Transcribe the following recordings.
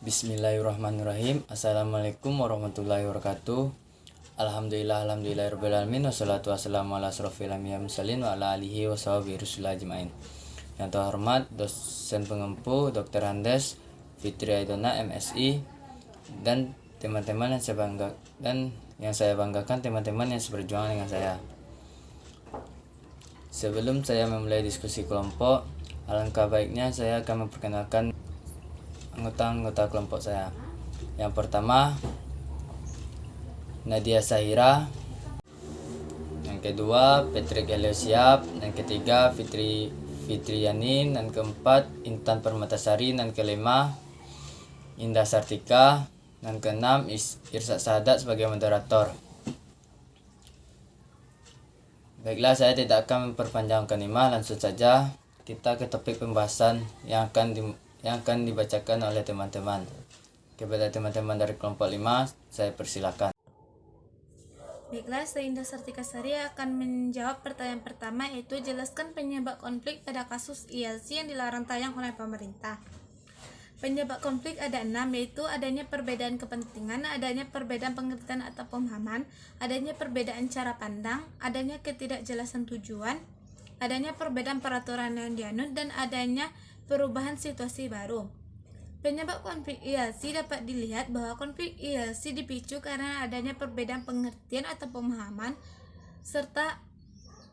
Bismillahirrahmanirrahim. Assalamualaikum warahmatullahi wabarakatuh. Alhamdulillahirrahmanirrahim. Wassalatu wassalamu ala asrofil anbiya'i wal mursalin wa ala alihi wa sahbihi rasulillah ajmain. Yang terhormat dosen pengempu Dr. Andes Fitri Aidona MSI dan teman-teman yang saya banggakan teman-teman yang seperjuangan dengan saya. Sebelum saya memulai diskusi kelompok, alangkah baiknya saya akan memperkenalkan anggota kelompok saya. Yang pertama, Nadia Sahira. Yang kedua, Patrick Eliosiap. Yang ketiga, Fitri Yanin. Dan keempat, Intan Permatasari. Dan kelima, Indah Sartika. Dan keenam, Irsa Sahadat sebagai moderator. Baiklah, saya tidak akan memperpanjangkan ini, langsung saja kita ke topik pembahasan yang akan dibacakan oleh teman-teman. Kepada teman-teman dari kelompok 5, saya persilakan. Baiklah, saya Indah Sartika Sari akan menjawab pertanyaan pertama, yaitu jelaskan penyebab konflik pada kasus ILC yang dilarang tayang oleh pemerintah. Penyebab konflik ada 6, yaitu adanya perbedaan kepentingan, adanya perbedaan pengertian atau pemahaman, adanya perbedaan cara pandang, adanya ketidakjelasan tujuan, adanya perbedaan peraturan yang dianut, dan adanya perubahan situasi baru. Penyebab konflik ILC dapat dilihat bahwa konflik ILC dipicu karena adanya perbedaan pengertian atau pemahaman serta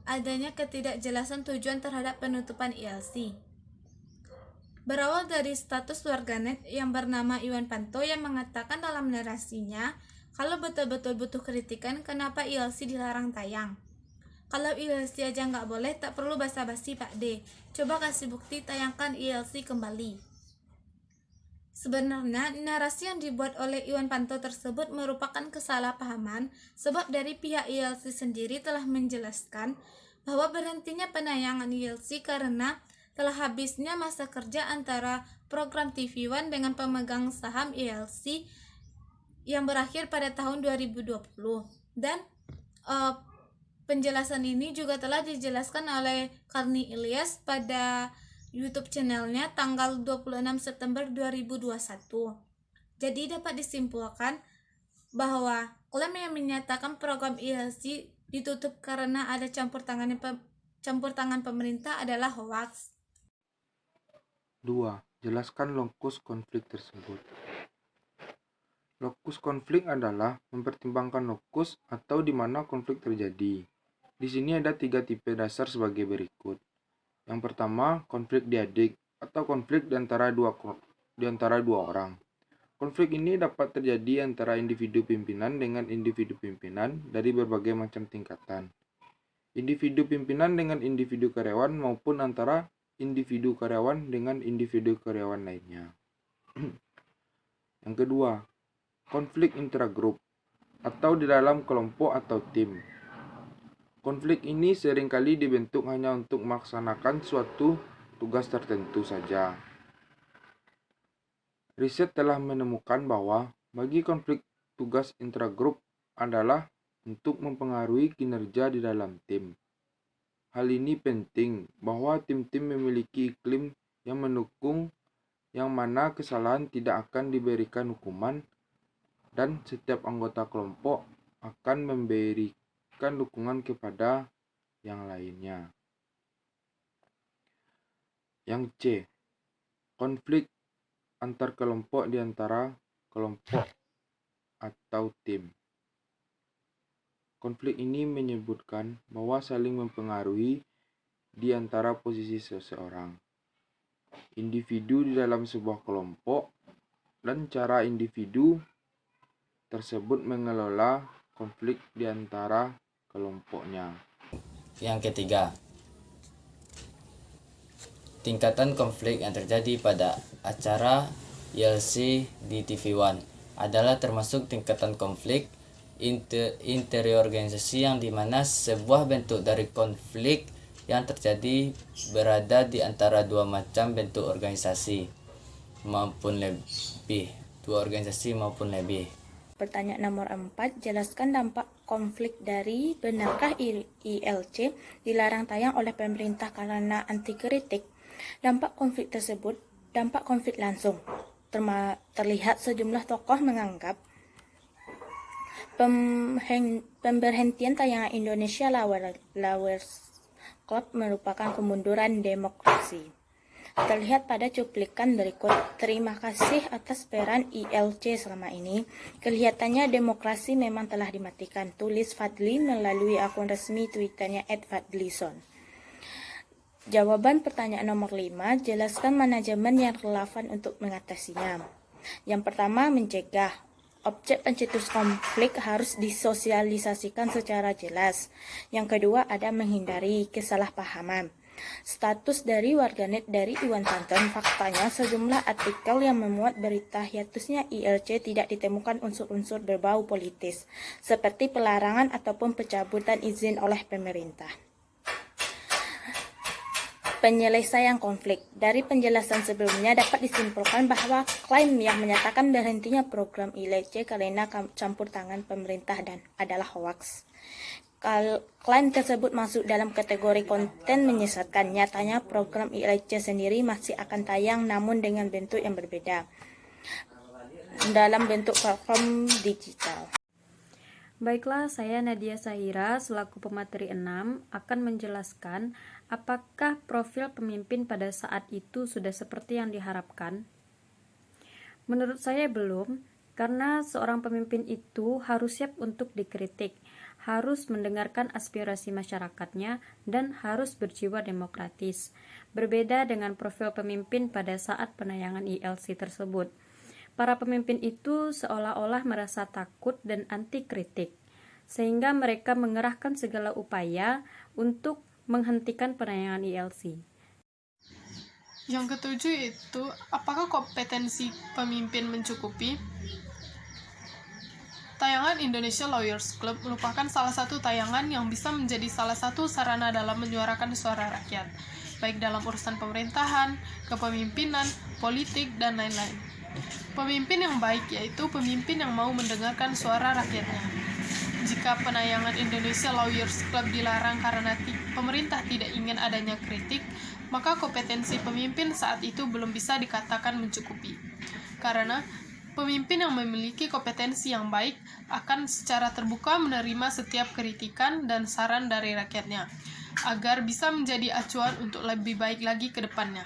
adanya ketidakjelasan tujuan terhadap penutupan ILC. Berawal dari status warganet yang bernama Iwan Panto yang mengatakan dalam narasinya, kalau betul-betul butuh kritikan, kenapa ILC dilarang tayang? Kalau ILC aja nggak boleh, tak perlu basa-basi Pak D. Coba kasih bukti, tayangkan ILC kembali. Sebenarnya, narasi yang dibuat oleh Iwan Panto tersebut merupakan kesalahpahaman, sebab dari pihak ILC sendiri telah menjelaskan bahwa berhentinya penayangan ILC karena telah habisnya masa kerja antara program TV One dengan pemegang saham ILC yang berakhir pada tahun 2020. Dan penjelasan ini juga telah dijelaskan oleh Karni Ilyas pada YouTube channelnya tanggal 26 September 2021. Jadi dapat disimpulkan bahwa klaim yang menyatakan program ILC ditutup karena ada campur tangan pemerintah adalah hoax. 2. Jelaskan lokus konflik tersebut. Lokus konflik adalah mempertimbangkan lokus atau di mana konflik terjadi. Di sini ada 3 tipe dasar sebagai berikut. Yang pertama, konflik diadik atau konflik di antara dua orang. Konflik ini dapat terjadi antara individu pimpinan dengan individu pimpinan dari berbagai macam tingkatan. Individu pimpinan dengan individu karyawan maupun antara individu karyawan dengan individu karyawan lainnya. Yang kedua, konflik intragrup atau di dalam kelompok atau tim. Konflik ini seringkali dibentuk hanya untuk melaksanakan suatu tugas tertentu saja. Riset telah menemukan bahwa bagi konflik tugas intragrup adalah untuk mempengaruhi kinerja di dalam tim. Hal ini penting bahwa tim-tim memiliki iklim yang mendukung, yang mana kesalahan tidak akan diberikan hukuman dan setiap anggota kelompok akan memberikan dukungan kepada yang lainnya. Yang C, konflik antar kelompok di antara kelompok atau tim. Konflik ini menyebutkan bahwa saling mempengaruhi di antara posisi seseorang, individu di dalam sebuah kelompok, dan cara individu tersebut mengelola konflik di antara kelompoknya. Yang ketiga, tingkatan konflik yang terjadi pada acara ILC di TV One adalah termasuk tingkatan konflik interior organisasi yang dimana sebuah bentuk dari konflik yang terjadi berada di antara dua macam bentuk organisasi maupun lebih. Pertanyaan nomor 4, jelaskan dampak konflik dari benarkah ILC dilarang tayang oleh pemerintah karena anti kritik. Dampak konflik tersebut, dampak konflik langsung. terlihat sejumlah tokoh menganggap pemberhentian tayangan Indonesia Lawyers Club merupakan kemunduran demokrasi. Terlihat pada cuplikan berikut. Terima kasih atas peran ILC selama ini. Kelihatannya demokrasi memang telah dimatikan, tulis Fadli melalui akun resmi Twitternya @fadlison. Jawaban pertanyaan nomor 5, jelaskan manajemen yang relevan untuk mengatasinya. Yang pertama, mencegah. Objek pencetus konflik harus disosialisasikan secara jelas. Yang kedua, ada menghindari kesalahpahaman. Status dari warganet dari Iwan Santon, faktanya sejumlah artikel yang memuat berita hiatusnya ILC tidak ditemukan unsur-unsur berbau politis, seperti pelarangan ataupun pencabutan izin oleh pemerintah. Penyelesaian konflik. Dari penjelasan sebelumnya dapat disimpulkan bahwa klaim yang menyatakan berhentinya program ILC karena campur tangan pemerintah dan adalah hoaks. Klaim tersebut masuk dalam kategori konten menyesatkan. Nyatanya program ILC sendiri masih akan tayang namun dengan bentuk yang berbeda, dalam bentuk platform digital. Baiklah, saya Nadia Sahira selaku pemateri 6 akan menjelaskan apakah profil pemimpin pada saat itu sudah seperti yang diharapkan. Menurut saya belum, karena seorang pemimpin itu harus siap untuk dikritik, harus mendengarkan aspirasi masyarakatnya, dan harus berjiwa demokratis. Berbeda dengan profil pemimpin pada saat penayangan ILC tersebut. Para pemimpin itu seolah-olah merasa takut dan anti kritik, sehingga mereka mengerahkan segala upaya untuk menghentikan penayangan ILC. Yang ketujuh itu, apakah kompetensi pemimpin mencukupi? Tayangan Indonesia Lawyers Club merupakan salah satu tayangan yang bisa menjadi salah satu sarana dalam menyuarakan suara rakyat, baik dalam urusan pemerintahan, kepemimpinan, politik, dan lain-lain. Pemimpin yang baik yaitu pemimpin yang mau mendengarkan suara rakyatnya. Jika penayangan Indonesia Lawyers Club dilarang karena pemerintah tidak ingin adanya kritik, maka kompetensi pemimpin saat itu belum bisa dikatakan mencukupi. Karena pemimpin yang memiliki kompetensi yang baik akan secara terbuka menerima setiap kritikan dan saran dari rakyatnya, agar bisa menjadi acuan untuk lebih baik lagi ke depannya.